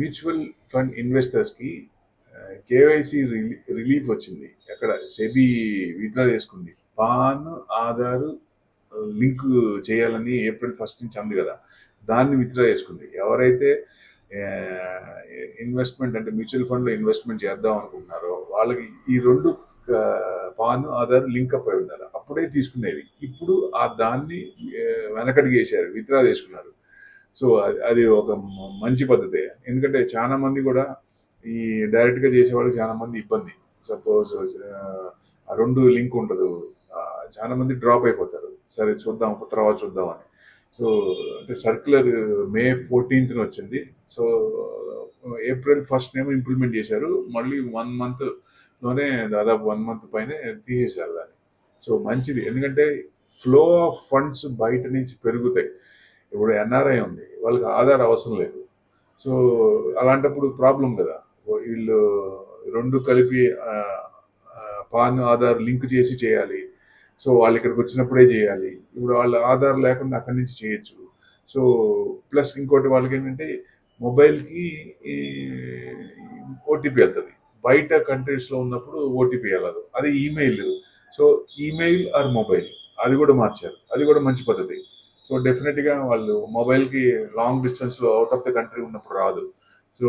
Mutual fund ఇన్వెస్టర్స్కి KYC relief వచ్చింది. అక్కడ SEBI withdraw చేసుకుంది. పాన్ ఆధార్ లింక్ చేయాలని April 1 నుంచి అంది కదా, దాన్ని విత్డ్రా చేసుకుంది. ఎవరైతే ఇన్వెస్ట్మెంట్ అంటే మ్యూచువల్ ఫండ్లో ఇన్వెస్ట్మెంట్ చేద్దాం అనుకుంటున్నారో వాళ్ళకి ఈ రెండు పాన్ ఆధార్ లింక్ అప్ అయి ఉండాలి, అప్పుడే తీసుకునేది. ఇప్పుడు దాన్ని వెనకడికి వేసారు, విత్డ్రా చేసుకున్నారు. సో అది ఒక మంచి పద్ధతే. ఎందుకంటే చాలా మంది కూడా ఈ డైరెక్ట్గా చేసేవాళ్ళకి చాలా మంది ఇబ్బంది. సపోజ్ ఆ రెండు లింక్ ఉండదు, చాలా మంది డ్రాప్ అయిపోతారు. సరే చూద్దాం తర్వాత చూద్దాం అని. సో అంటే సర్క్యులర్ May 14th వచ్చింది. సో April 1 ఏమో ఇంప్లిమెంట్ చేశారు. మళ్ళీ 1 monthలోనే దాదాపు 1 month పైనే తీసేశారు దాన్ని. సో మంచిది, ఎందుకంటే ఫ్లో ఆఫ్ ఫండ్స్ బయట నుంచి పెరుగుతాయి. ఇప్పుడు ఎన్ఆర్ఐ ఉంది, వాళ్ళకి ఆధార్ అవసరం లేదు. సో అలాంటప్పుడు ప్రాబ్లం కదా, వీళ్ళు రెండు కలిపి పాన్ ఆధార్ లింక్ చేసి చేయాలి. సో వాళ్ళు ఇక్కడికి వచ్చినప్పుడే చేయాలి. ఇప్పుడు వాళ్ళ ఆధార్ లేకుండా అక్కడి నుంచి చేయొచ్చు. సో ప్లస్ ఇంకోటి వాళ్ళకి ఏంటంటే మొబైల్కి ఓటీపీ వెళ్తుంది. బయట కంట్రీస్లో ఉన్నప్పుడు ఓటీపీ వెళ్ళదు, అది email. So email or mobile అది కూడా మార్చారు, అది కూడా మంచి పద్ధతి. సో డెఫినెట్గా వాళ్ళు మొబైల్కి లాంగ్ డిస్టెన్స్లో అవుట్ ఆఫ్ ద కంట్రీ ఉన్నప్పుడు రాదు. సో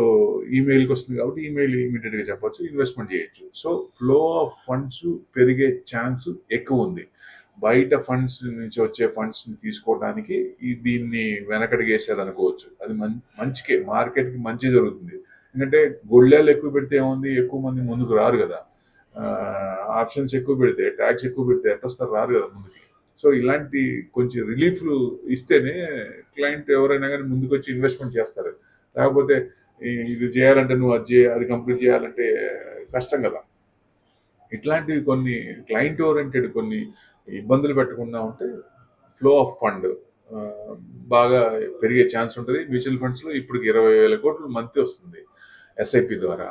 ఈమెయిల్కి వస్తుంది కాబట్టి ఈమెయిల్ ఇమీడియట్గా చెప్పొచ్చు, ఇన్వెస్ట్మెంట్ చేయొచ్చు. సో ఫ్లో ఆఫ్ ఫండ్స్ పెరిగే ఛాన్స్ ఎక్కువ ఉంది. బయట ఫండ్స్ నుంచి వచ్చే ఫండ్స్ని తీసుకోవడానికి దీన్ని వెనకడిగేసారు అనుకోవచ్చు. అది మంచికే, మార్కెట్కి మంచి జరుగుతుంది. ఎందుకంటే గొళ్ళాలు ఎక్కువ పెడితే ఏముంది, ఎక్కువ మంది ముందుకు రారు కదా. ఆప్షన్స్ ఎక్కువ పెడితే, ట్యాక్స్ ఎక్కువ పెడితే ఎట్టొస్తారు, రారు కదా ముందుకి. సో ఇలాంటి కొంచెం రిలీఫ్లు ఇస్తేనే క్లయింట్ ఎవరైనా కానీ ముందుకు వచ్చి ఇన్వెస్ట్మెంట్ చేస్తారు. లేకపోతే ఇది చేయాలంటే నువ్వు అది కంప్లీట్ చేయాలంటే కష్టం కదా. ఇట్లాంటివి కొన్ని క్లయింట్ ఓరియంటెడ్ కొన్ని ఇబ్బందులు పెట్టకుండా ఉంటే ఫ్లో ఆఫ్ ఫండ్ బాగా పెరిగే ఛాన్స్ ఉంటుంది. మ్యూచువల్ ఫండ్స్లో ఇప్పుడు 20,000 కోట్లు మంత్ వస్తుంది ఎస్ఐపి ద్వారా.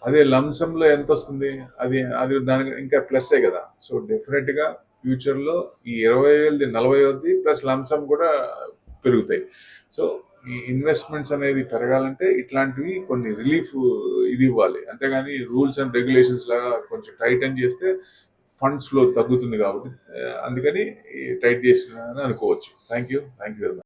అదే లంసంలో ఎంత వస్తుంది, అది అది దానికి ఇంకా ప్లస్సే కదా. సో డెఫినెట్గా ఫ్యూచర్లో ఈ 20,000ది 40,000ది ప్లస్ లంసమ్ కూడా పెరుగుతాయి. సో ఈ ఇన్వెస్ట్మెంట్స్ అనేది పెరగాలంటే ఇట్లాంటివి కొన్ని రిలీఫ్ ఇది ఇవ్వాలి. అంతేగాని రూల్స్ అండ్ రెగ్యులేషన్స్ లాగా కొంచెం టైటన్ చేస్తే ఫండ్స్ ఫ్లో తగ్గుతుంది కాబట్టి అందుకని టైట్ చేసిన అనుకోవచ్చు. Thank you very much.